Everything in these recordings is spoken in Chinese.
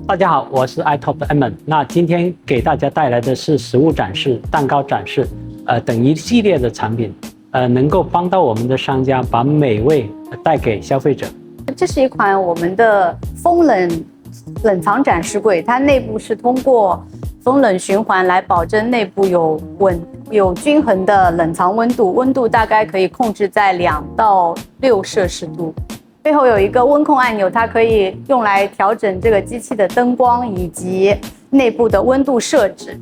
大家好，我是 iTop Edmond。那今天给大家带来的是食物展示、蛋糕展示，等一系列的产品，能够帮到我们的商家把美味带给消费者。这是一款我们的风冷藏展示柜，它内部是通过风冷循环来保证内部有均衡的冷藏温度，温度大概可以控制在2到6摄氏度。背后有一个温控按钮，它可以用来调整这个机器的灯光以及内部的温度设置。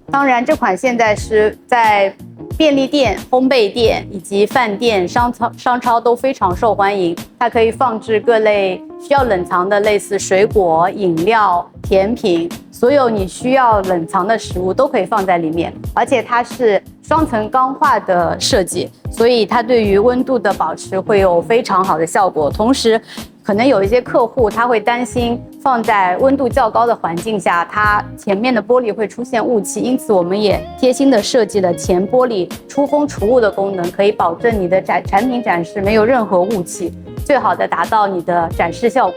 当然，这款现在是在便利店、烘焙店以及饭店、商超都非常受欢迎。它可以放置各类需要冷藏的，类似水果、饮料、甜品，所有你需要冷藏的食物都可以放在里面。而且它是双层钢化的设计，所以它对于温度的保持会有非常好的效果。同时，可能有一些客户他会担心放在温度较高的环境下，它前面的玻璃会出现雾气，因此我们也贴心的设计了前玻璃出风除雾的功能，可以保证你的产品展示没有任何雾气，最好的达到你的展示效果。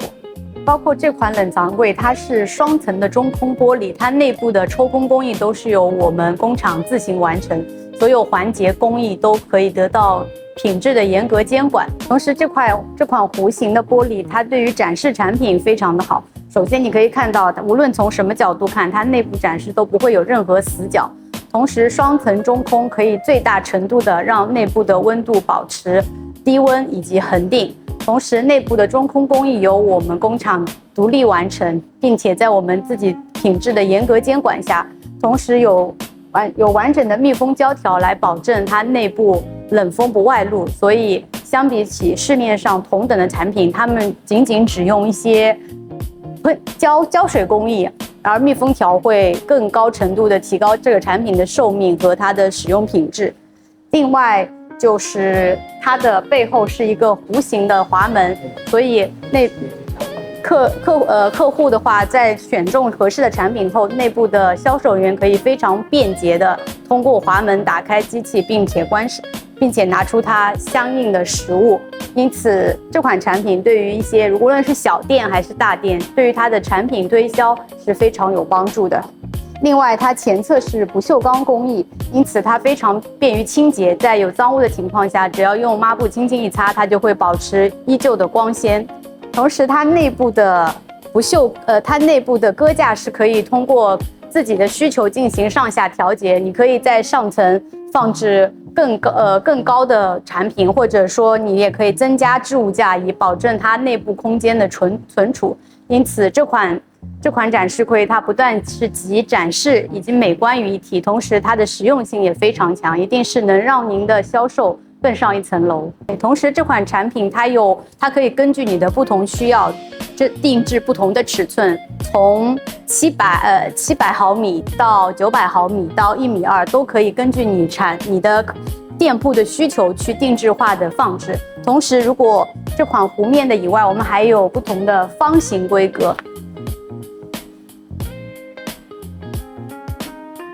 包括这款冷藏柜，它是双层的中空玻璃，它内部的抽空工艺都是由我们工厂自行完成，所有环节工艺都可以得到品质的严格监管。同时，这款弧形的玻璃，它对于展示产品非常的好。首先，你可以看到，无论从什么角度看，它内部展示都不会有任何死角。同时，双层中空可以最大程度的让内部的温度保持低温以及恒定。同时，内部的中空工艺由我们工厂独立完成，并且在我们自己品质的严格监管下，同时有完整的密封胶条来保证它内部冷风不外露。所以，相比起市面上同等的产品，他们仅只用一些胶水工艺，而密封条会更高程度的提高这个产品的寿命和它的使用品质。另外，就是它的背后是一个弧形的滑门，所以客户的话，在选中合适的产品后，内部的销售人员可以非常便捷的通过滑门打开机器，并且拿出它相应的食物。因此，这款产品对于一些无论是小店还是大店，对于它的产品推销是非常有帮助的。另外，它前侧是不锈钢工艺，因此它非常便于清洁，在有脏污的情况下，只要用抹布轻轻一擦，它就会保持依旧的光鲜。同时，它内部的搁架是可以通过自己的需求进行上下调节，你可以在上层放置更高的产品，或者说你也可以增加置物架，以保证它内部空间的存储。因此，这款展示柜它不但是集展示以及美观于一体，同时它的实用性也非常强，一定是能让您的销售更上一层楼。同时，这款产品它可以根据你的不同需要，定制不同的尺寸，从700毫米到900毫米到1.2米，都可以根据你的店铺的需求去定制化的放置。同时，如果这款弧面的以外，我们还有不同的方形规格。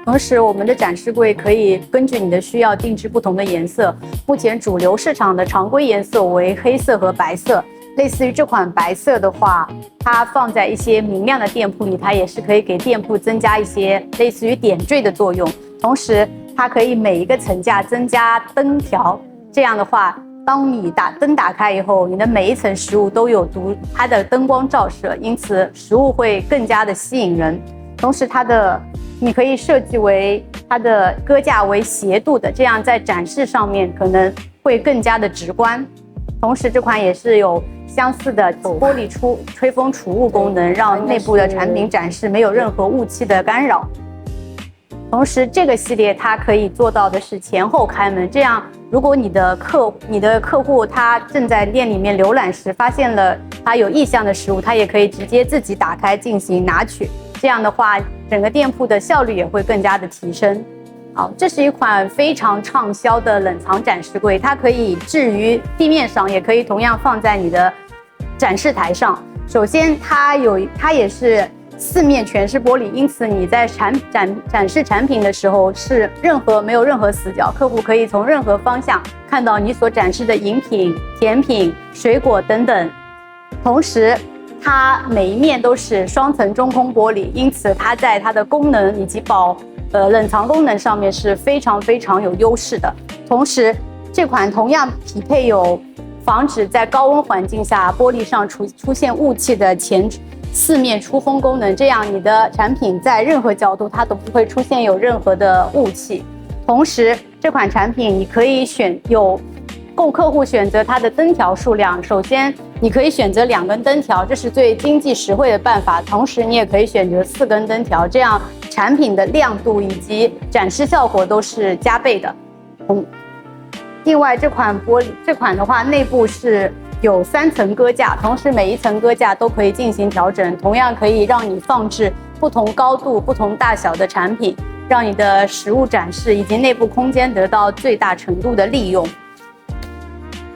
同时，我们的展示柜可以根据你的需要定制不同的颜色。目前主流市场的常规颜色为黑色和白色。类似于这款白色的话，它放在一些明亮的店铺里，它也是可以给店铺增加一些类似于点缀的作用。同时，它可以每一个层架增加灯条，这样的话，当你灯打开以后，你的每一层食物都有它的灯光照射，因此食物会更加的吸引人。同时，你可以设计为它的搁架为斜度的，这样在展示上面可能会更加的直观。同时，这款也是有相似的玻璃吹风除雾功能，让内部的产品展示没有任何雾气的干扰。同时，这个系列它可以做到的是前后开门，这样如果你的客户他正在店里面浏览时发现了他有意向的食物，他也可以直接自己打开进行拿取。这样的话，整个店铺的效率也会更加的提升。好，这是一款非常畅销的冷藏展示柜，它可以置于地面上，也可以同样放在你的展示台上。首先，它也是4面全是玻璃，因此你在展示产品的时候是没有任何死角，客户可以从任何方向看到你所展示的饮品、甜品、水果等等。同时，它每一面都是双层中空玻璃，因此它在它的功能以及冷藏功能上面是非常非常有优势的。同时，这款同样匹配有防止在高温环境下玻璃上出现雾气的四面出风功能，这样你的产品在任何角度它都不会出现有任何的雾气。同时，这款产品你可以供客户选择它的灯条数量。首先，你可以选择2根灯条，这是最经济实惠的办法。同时，你也可以选择4根灯条，这样产品的亮度以及展示效果都是加倍的。另外，这款的话，内部是有3层搁架，同时每一层搁架都可以进行调整，同样可以让你放置不同高度、不同大小的产品，让你的实物展示以及内部空间得到最大程度的利用。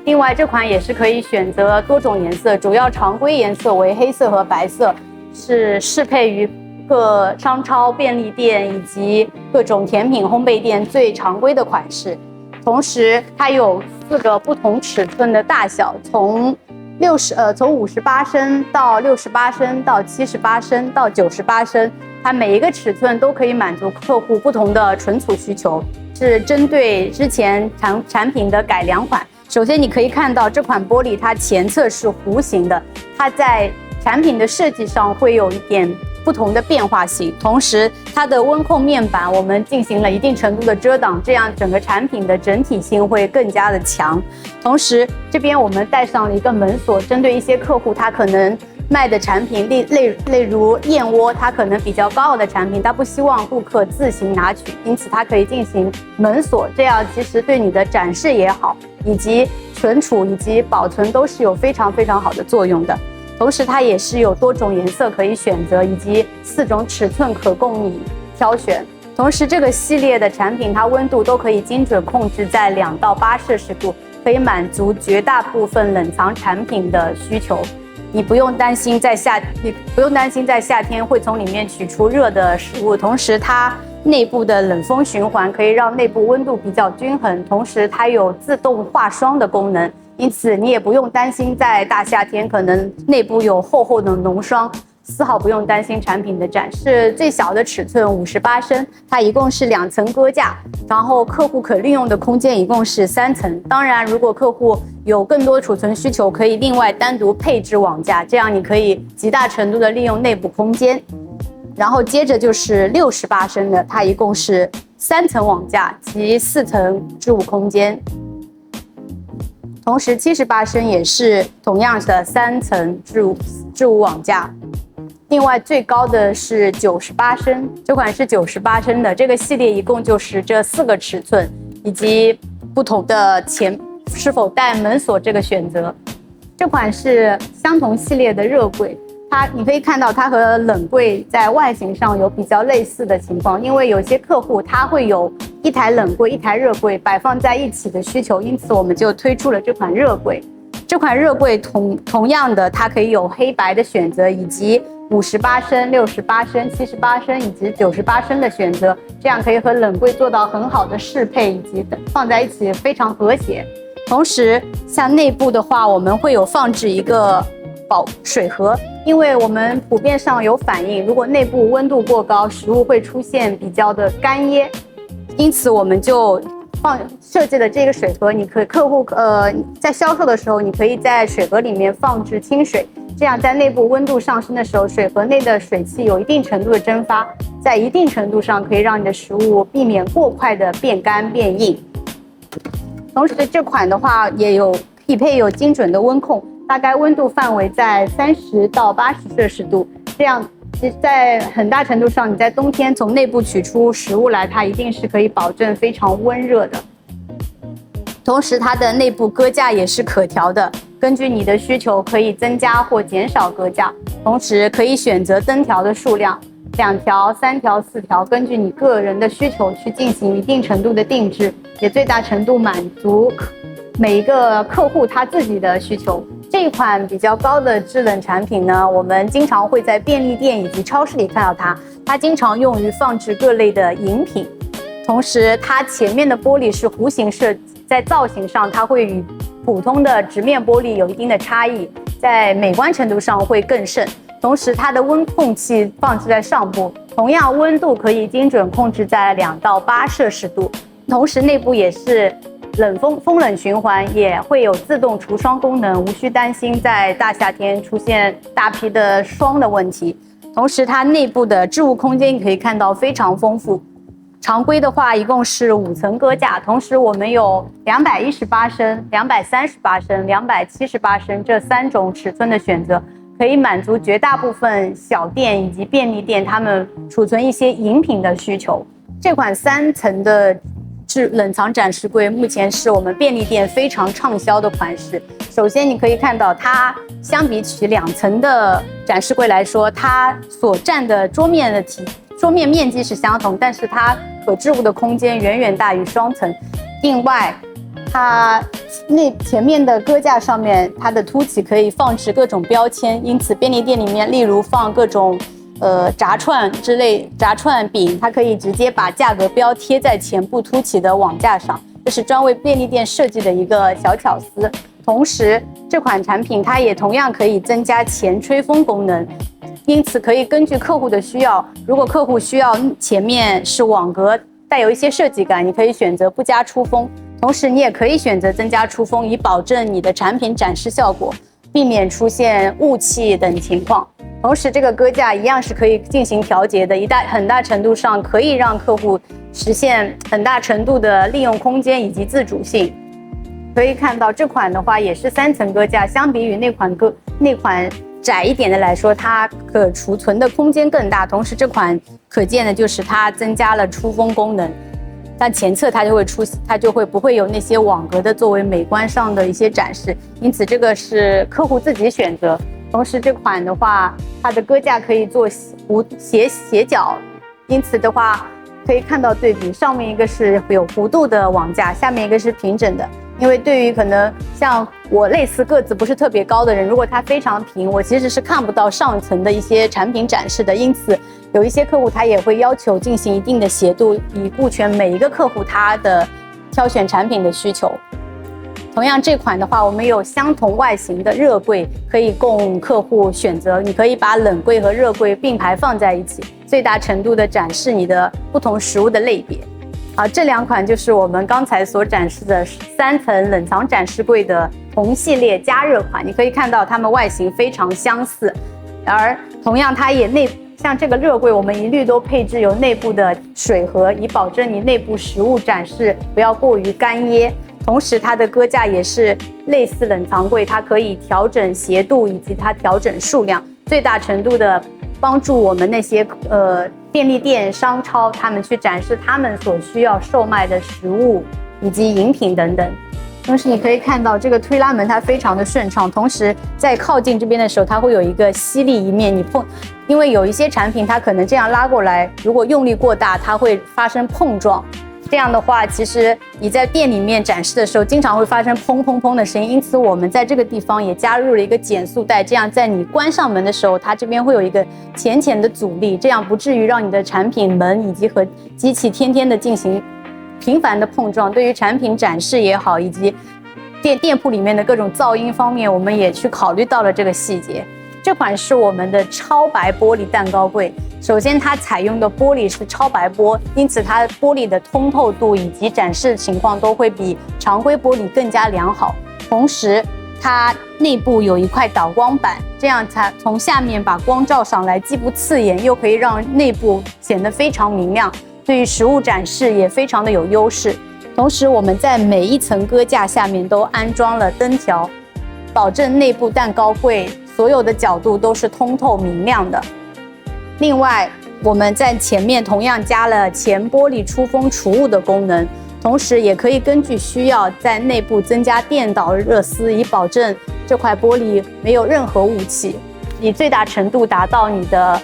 另外，这款也是可以选择多种颜色，主要常规颜色为黑色和白色，是适配于各商超、便利店以及各种甜品烘焙店最常规的款式。同时，它有4个不同尺寸的大小，从58升到68升到78升到98升，它每一个尺寸都可以满足客户不同的存储需求，是针对之前产品的改良款。首先，你可以看到这款玻璃它前侧是弧形的，它在产品的设计上会有一点不同的变化性。同时，它的温控面板我们进行了一定程度的遮挡，这样整个产品的整体性会更加的强。同时，这边我们带上了一个门锁，针对一些客户他可能卖的产品，例如燕窝，它可能比较高傲的产品，他不希望顾客自行拿取，因此它可以进行门锁，这样其实对你的展示也好，以及存储以及保存都是有非常非常好的作用的。同时，它也是有多种颜色可以选择，以及4种尺寸可供你挑选。同时，这个系列的产品它温度都可以精准控制在2到8摄氏度，可以满足绝大部分冷藏产品的需求。你不用担心在夏天会从里面取出热的食物。同时，它内部的冷风循环可以让内部温度比较均衡，同时它有自动化霜的功能，因此你也不用担心在大夏天可能内部有厚厚的浓霜，丝毫不用担心产品的展示。最小的尺寸58升，它一共是2层搁架，然后客户可利用的空间一共是3层。当然，如果客户有更多储存需求，可以另外单独配置网架，这样你可以极大程度的利用内部空间。然后接着就是68升的，它一共是3层网架及4层置物空间。同时78升也是同样的3层置物网架。另外最高的是98升，这款是98升的，这个系列一共就是这4个尺寸，以及不同的是否带门锁这个选择。这款是相同系列的热柜，你可以看到它和冷柜在外形上有比较类似的情况，因为有些客户他会有1台冷柜、1台热柜摆放在一起的需求，因此我们就推出了这款热柜。这款热柜同样的，它可以有黑白的选择，以及58升、68升、78升以及98升的选择，这样可以和冷柜做到很好的适配，以及放在一起非常和谐。同时，像内部的话，我们会有放置一个水盒，因为我们普遍上有反映，如果内部温度过高，食物会出现比较的干噎，因此我们就设计了这个水盒。客户在销售的时候，你可以在水盒里面放置清水，这样在内部温度上升的时候，水盒内的水汽有一定程度的蒸发，在一定程度上可以让你的食物避免过快的变干变硬。同时，这款的话也有匹配有精准的温控，大概温度范围在30到80摄氏度，这样在很大程度上，你在冬天从内部取出食物来，它一定是可以保证非常温热的。同时，它的内部搁架也是可调的，根据你的需求可以增加或减少搁架，同时可以选择灯条的数量，2条、3条、4条，根据你个人的需求去进行一定程度的定制，也最大程度满足每一个客户他自己的需求。这一款比较高的制冷产品呢，我们经常会在便利店以及超市里看到它经常用于放置各类的饮品。同时，它前面的玻璃是弧形设计，在造型上它会与普通的直面玻璃有一定的差异，在美观程度上会更胜。同时，它的温控器放置在上部，同样温度可以精准控制在2到8摄氏度。同时，内部也是风冷循环，也会有自动除霜功能，无需担心在大夏天出现大批的霜的问题。同时，它内部的置物空间你可以看到非常丰富。常规的话，一共是5层鸽架，同时我们有218升、238升、278升这3种尺寸的选择，可以满足绝大部分小店以及便利店他们储存一些饮品的需求。这款3层的冷藏展示柜目前是我们便利店非常畅销的款式。首先你可以看到，它相比起2层的展示柜来说，它所占的桌面面积是相同，但是它可置物的空间远远大于双层。另外，它前面的鸽架上面，它的凸起可以放置各种标签，因此便利店里面，例如放各种炸串饼，它可以直接把价格标贴在前部凸起的网架上，这是专为便利店设计的一个小巧思。同时，这款产品它也同样可以增加前吹风功能，因此可以根据客户的需要，如果客户需要前面是网格，带有一些设计感，你可以选择不加出风，同时你也可以选择增加出风，以保证你的产品展示效果，避免出现雾气等情况。同时，这个鸽架一样是可以进行调节的，很大程度上可以让客户实现很大程度的利用空间以及自主性。可以看到这款的话也是3层鸽架，相比于那款窄一点的来说，它可储存的空间更大。同时，这款可见的就是它增加了出风功能，但前侧它就会不会有那些网格的作为美观上的一些展示，因此这个是客户自己选择。同时，这款的话，它的鸽架可以做斜角，因此的话可以看到对比，上面一个是有弧度的网架，下面一个是平整的。因为对于可能像我类似个子不是特别高的人，如果它非常平，我其实是看不到上层的一些产品展示的。因此，有一些客户他也会要求进行一定的斜度，以顾全每一个客户他的挑选产品的需求。同样，这款的话，我们有相同外形的热柜可以供客户选择，你可以把冷柜和热柜并排放在一起，最大程度的展示你的不同食物的类别。这2款就是我们刚才所展示的3层冷藏展示柜的同系列加热款，你可以看到它们外形非常相似，而同样它也像这个热柜，我们一律都配置有内部的水盒，以保证你内部食物展示不要过于干噎。同时，它的鸽架也是类似冷藏柜，它可以调整斜度以及它调整数量，最大程度的帮助我们那些便利店、商超他们去展示他们所需要售卖的食物以及饮品等等。同时，你可以看到这个推拉门它非常的顺畅，同时在靠近这边的时候，它会有一个吸力一面，因为有一些产品它可能这样拉过来，如果用力过大，它会发生碰撞。这样的话，其实你在店里面展示的时候，经常会发生砰砰砰的声音。因此，我们在这个地方也加入了一个减速带，这样在你关上门的时候，它这边会有一个浅浅的阻力，这样不至于让你的产品门以及和机器天天的进行频繁的碰撞。对于产品展示也好，以及店铺里面的各种噪音方面，我们也去考虑到了这个细节。这款是我们的超白玻璃蛋糕柜。首先，它采用的玻璃是超白玻，因此它玻璃的通透度以及展示情况都会比常规玻璃更加良好。同时，它内部有一块导光板，这样才从下面把光照上来，既不刺眼，又可以让内部显得非常明亮，对于食物展示也非常的有优势。同时，我们在每一层鸽架下面都安装了灯条，保证内部蛋糕柜所有的角度都是通透明亮的。另外，我们在前面同样加了前玻璃出风除雾的功能，同时也可以根据需要在内部增加电导热丝，以保证这块玻璃没有任何雾气，以最大程度达到你的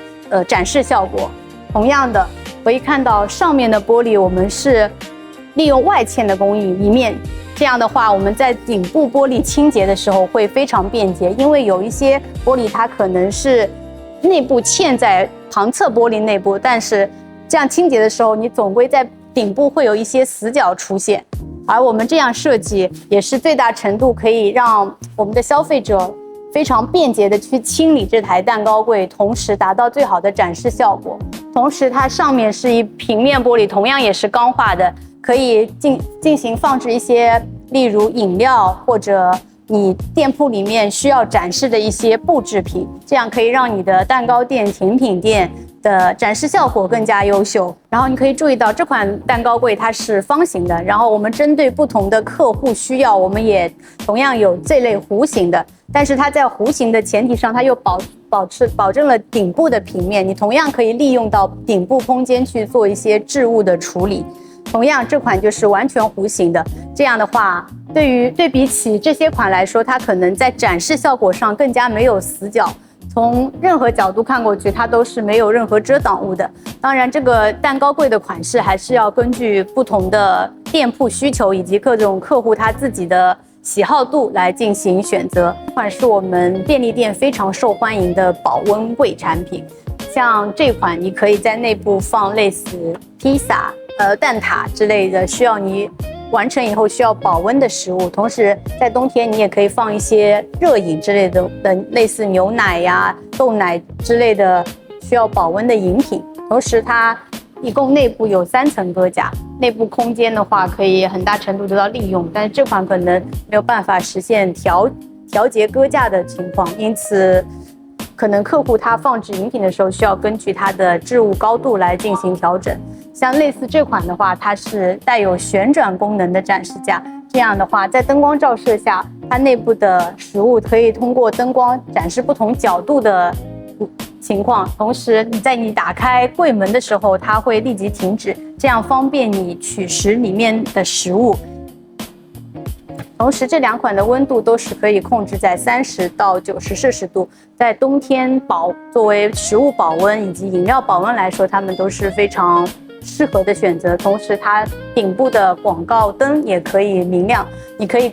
展示效果。同样的，可以看到上面的玻璃我们是利用外嵌的工艺一面，这样的话我们在顶部玻璃清洁的时候会非常便捷，因为有一些玻璃它可能是内部嵌在旁侧玻璃内部，但是这样清洁的时候，你总归在顶部会有一些死角出现。而我们这样设计，也是最大程度可以让我们的消费者非常便捷的去清理这台蛋糕柜，同时达到最好的展示效果。同时它上面是一平面玻璃，同样也是钢化的，可以进行放置一些例如饮料或者你店铺里面需要展示的一些布制品，这样可以让你的蛋糕店、甜品店的展示效果更加优秀。然后你可以注意到这款蛋糕柜它是方形的，然后我们针对不同的客户需要，我们也同样有这类弧形的，但是它在弧形的前提上，它又保证了顶部的平面，你同样可以利用到顶部空间去做一些置物的处理。同样，这款就是完全弧形的，这样的话，对比起这些款来说，它可能在展示效果上更加没有死角。从任何角度看过去，它都是没有任何遮挡物的。当然，这个蛋糕柜的款式还是要根据不同的店铺需求以及各种客户他自己的喜好度来进行选择。这款是我们便利店非常受欢迎的保温柜产品。像这款，你可以在内部放类似披萨、蛋挞之类的，需要你完成以后需要保温的食物。同时，在冬天你也可以放一些热饮之类的，类似牛奶呀、豆奶之类的需要保温的饮品。同时，它一共内部有3层鸽架，内部空间的话可以很大程度得到利用，但是这款可能没有办法实现调节鸽架的情况，因此可能客户他放置饮品的时候需要根据它的置物高度来进行调整。像类似这款的话，它是带有旋转功能的展示架，这样的话在灯光照射下，它内部的食物可以通过灯光展示不同角度的情况，同时你打开柜门的时候，它会立即停止，这样方便你取食里面的食物。同时，这2款的温度都是可以控制在30到90摄氏度，在冬天作为食物保温以及饮料保温来说，它们都是非常适合的选择。同时，它顶部的广告灯也可以明亮，你可以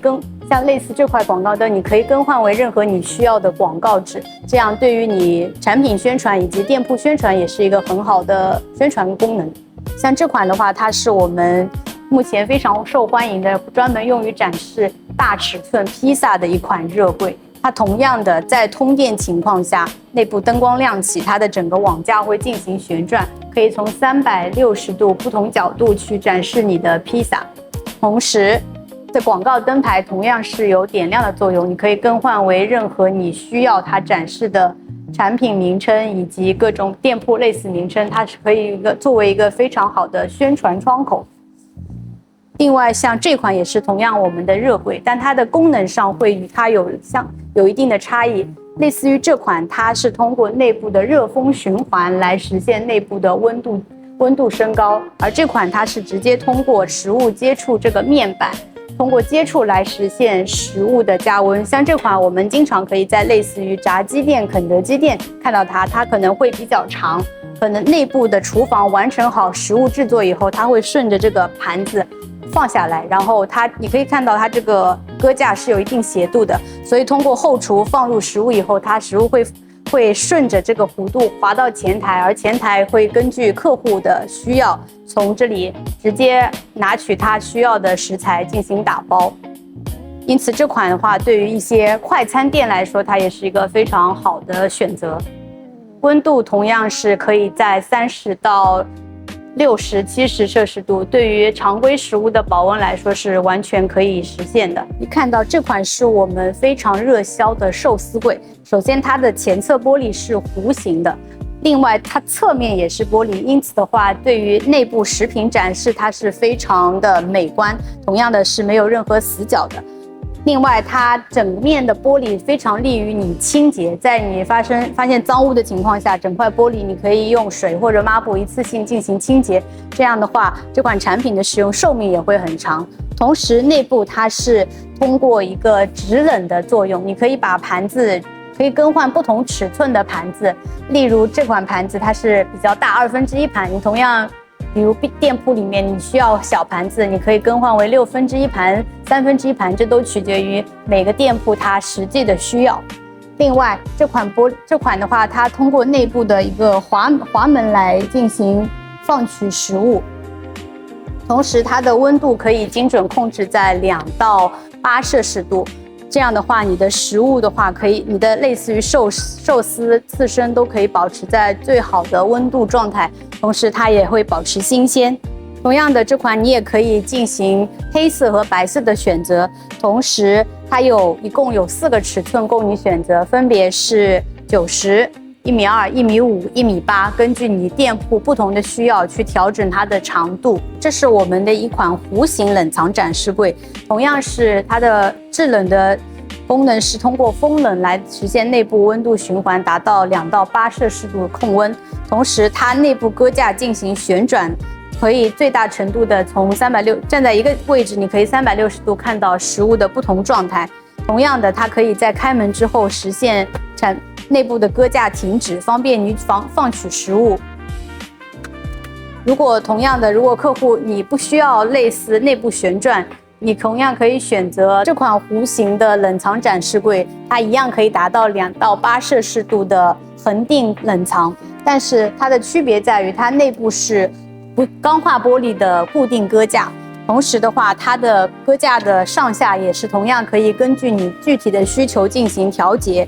像类似这块广告灯，你可以更换为任何你需要的广告纸，这样对于你产品宣传以及店铺宣传也是一个很好的宣传功能。像这款的话，它是我们目前非常受欢迎的，专门用于展示大尺寸披萨的一款热柜。它同样的在通电情况下，内部灯光亮起，它的整个网架会进行旋转，可以从360度不同角度去展示你的披萨。同时，这广告灯牌同样是有点亮的作用，你可以更换为任何你需要它展示的产品名称以及各种店铺类似名称，它是可以作为一个非常好的宣传窗口。另外，像这款也是同样我们的热柜，但它的功能上会与它有一定的差异。类似于这款，它是通过内部的热风循环来实现内部的温度升高，而这款它是直接通过食物接触这个面板，通过接触来实现食物的加温。像这款，我们经常可以在类似于炸鸡店、肯德基店看到它可能会比较长，可能内部的厨房完成好食物制作以后，它会顺着这个盘子放下来，然后你可以看到它这个鸽架是有一定斜度的，所以通过后厨放入食物以后，它食物会顺着这个弧度滑到前台，而前台会根据客户的需要，从这里直接拿取他需要的食材进行打包。因此这款的话，对于一些快餐店来说，它也是一个非常好的选择。温度同样是可以在30到60、70摄氏度，对于常规食物的保温来说是完全可以实现的。你看到这款是我们非常热销的寿司柜，首先它的前侧玻璃是弧形的，另外它侧面也是玻璃，因此的话，对于内部食品展示它是非常的美观，同样的是没有任何死角的。另外，它整面的玻璃非常利于你清洁，在你发现脏污的情况下，整块玻璃你可以用水或者抹布一次性进行清洁。这样的话，这款产品的使用寿命也会很长。同时，内部它是通过一个制冷的作用，你可以把盘子可以更换不同尺寸的盘子，例如这款盘子它是比较大1/2盘，你同样。比如店铺里面你需要小盘子，你可以更换为1/6盘、1/3盘，这都取决于每个店铺它实际的需要。另外，这款的话，它通过内部的一个滑门来进行放取食物，同时它的温度可以精准控制在2到8摄氏度。这样的话，你的食物的话，你的类似于寿司、刺身都可以保持在最好的温度状态，同时它也会保持新鲜。同样的，这款你也可以进行黑色和白色的选择，同时它一共有4个尺寸供你选择，分别是90、1.2米、1.5米、1.8米，根据你店铺不同的需要去调整它的长度。这是我们的一款弧形冷藏展示柜，同样是它的制冷的功能是通过风冷来实现内部温度循环，达到2到8摄氏度控温。同时，它内部搁架进行旋转，可以最大程度的从站在一个位置，你可以360度看到食物的不同状态。同样的，它可以在开门之后实现内部的搁架停止，方便你放取食物。如果客户你不需要类似内部旋转，你同样可以选择这款弧形的冷藏展示柜，它一样可以达到2到8摄氏度的恒定冷藏，但是它的区别在于它内部是钢化玻璃的固定搁架。同时的话，它的搁架的上下也是同样可以根据你具体的需求进行调节。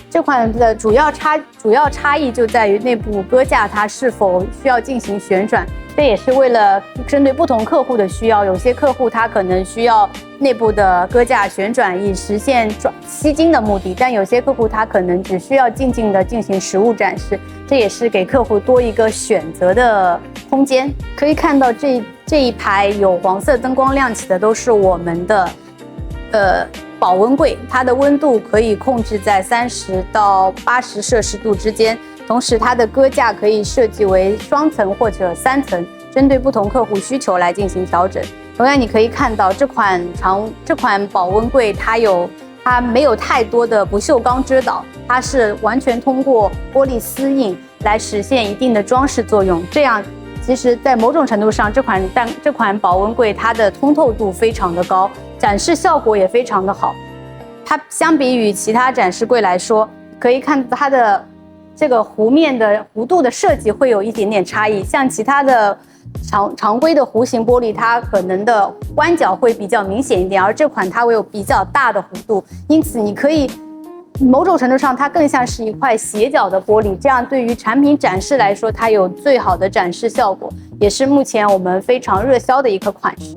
这款的主要差异就在于内部搁架它是否需要进行旋转，这也是为了针对不同客户的需要。有些客户他可能需要内部的搁架旋转以实现吸睛的目的，但有些客户他可能只需要静静的进行实物展示，这也是给客户多一个选择的空间。可以看到这一排有黄色灯光亮起的都是我们的保温柜，它的温度可以控制在30到80摄氏度之间，同时它的搁架可以设计为双层或者3层，针对不同客户需求来进行调整。同样，你可以看到这款保温柜它没有太多的不锈钢遮挡，它是完全通过玻璃丝印来实现一定的装饰作用。这样其实在某种程度上，这款保温柜它的通透度非常的高，展示效果也非常的好。它相比于其他展示柜来说，可以看到它的这个弧面的弧度的设计会有一点点差异。像其他的常规的弧形玻璃，它可能的弯角会比较明显一点，而这款它会有比较大的弧度，因此你可以某种程度上它更像是一块斜角的玻璃，这样对于产品展示来说，它有最好的展示效果，也是目前我们非常热销的一个款式。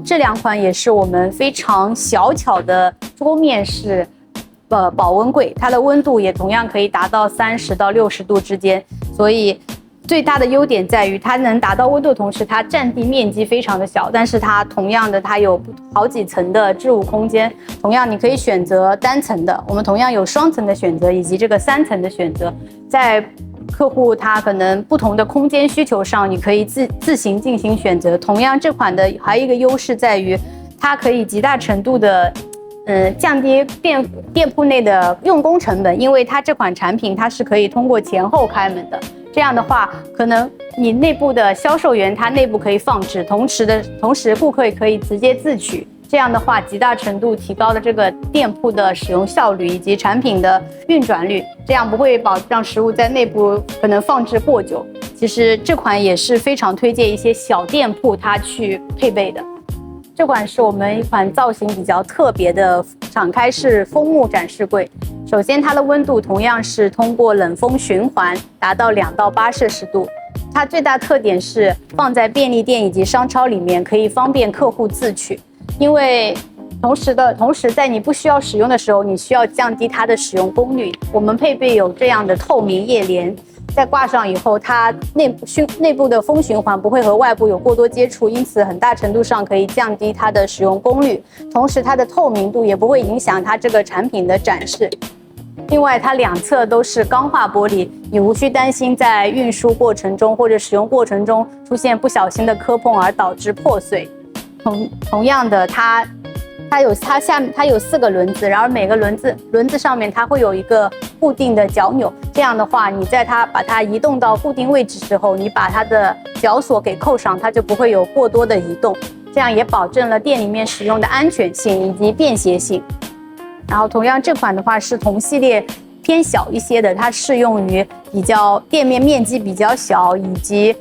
这2款也是我们非常小巧的桌面式保温柜，它的温度也同样可以达到30到60度之间，所以最大的优点在于它能达到温度的同时，它占地面积非常的小，但是它有好几层的置物空间。同样你可以选择单层的，我们同样有双层的选择以及这个3层的选择。在客户他可能不同的空间需求上，你可以自行进行选择。同样，这款的还有一个优势在于，它可以极大程度的降低店铺内的用工成本，因为它这款产品它是可以通过前后开门的。这样的话，可能你内部的销售员他内部可以放置，同时顾客也可以直接自取。这样的话，极大程度提高了这个店铺的使用效率以及产品的运转率，这样不会让食物在内部可能放置过久。其实这款也是非常推荐一些小店铺它去配备的。这款是我们一款造型比较特别的敞开式枫木展示柜。首先，它的温度同样是通过冷风循环达到2到8摄氏度。它最大特点是放在便利店以及商超里面，可以方便客户自取。因为同时在你不需要使用的时候，你需要降低它的使用功率。我们配备有这样的透明叶帘，在挂上以后，它内部的风循环不会和外部有过多接触，因此很大程度上可以降低它的使用功率。同时，它的透明度也不会影响它这个产品的展示。另外，它2侧都是钢化玻璃，你无需担心在运输过程中或者使用过程中出现不小心的磕碰而导致破碎。同样的，它有4个轮子，然而每个轮子上面它会有一个固定的脚钮。这样的话，你在把它移动到固定位置时候，你把它的脚锁给扣上，它就不会有过多的移动。这样也保证了店里面使用的安全性以及便携性。然后同样这款的话是同系列偏小一些的，它适用于店面面积比较小以及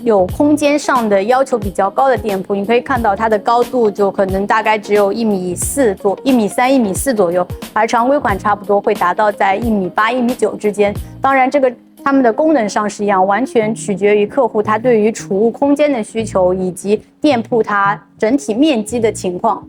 有空间上的要求比较高的店铺，你可以看到它的高度就可能大概只有1.4米1.3米、1.4米左右，而常规款差不多会达到在1.8米、1.9米之间。当然，这个它们的功能上是一样，完全取决于客户他对于储物空间的需求以及店铺它整体面积的情况。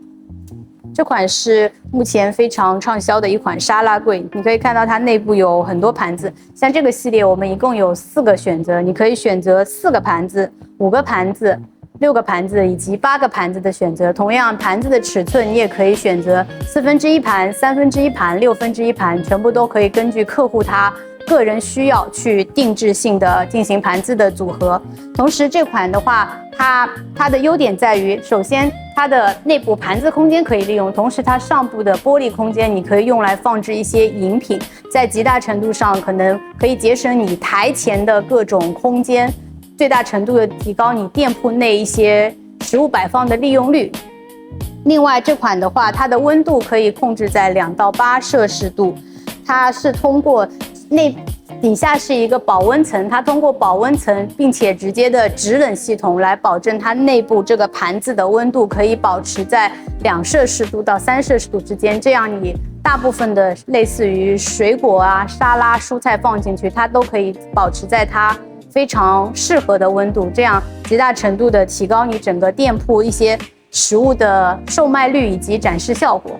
这款是目前非常畅销的一款沙拉柜，你可以看到它内部有很多盘子。像这个系列，我们一共有4个选择，你可以选择4个盘子、5个盘子、6个盘子以及8个盘子的选择。同样，盘子的尺寸你也可以选择1/4盘、1/3盘、1/6盘，全部都可以根据客户他个人需要去定制性的进行盘子的组合。同时，这款的话，它的优点在于，首先它的内部盘子空间可以利用，同时它上部的玻璃空间你可以用来放置一些饮品，在极大程度上可能可以节省你台前的各种空间，最大程度的提高你店铺内一些食物摆放的利用率。另外，这款的话，它的温度可以控制在2到8摄氏度，它是通过底下是一个保温层，它通过保温层并且直接的制冷系统来保证它内部这个盘子的温度可以保持在2摄氏度到3摄氏度之间，这样你大部分的类似于水果啊、沙拉、蔬菜放进去，它都可以保持在它非常适合的温度，这样极大程度的提高你整个店铺一些食物的售卖率以及展示效果。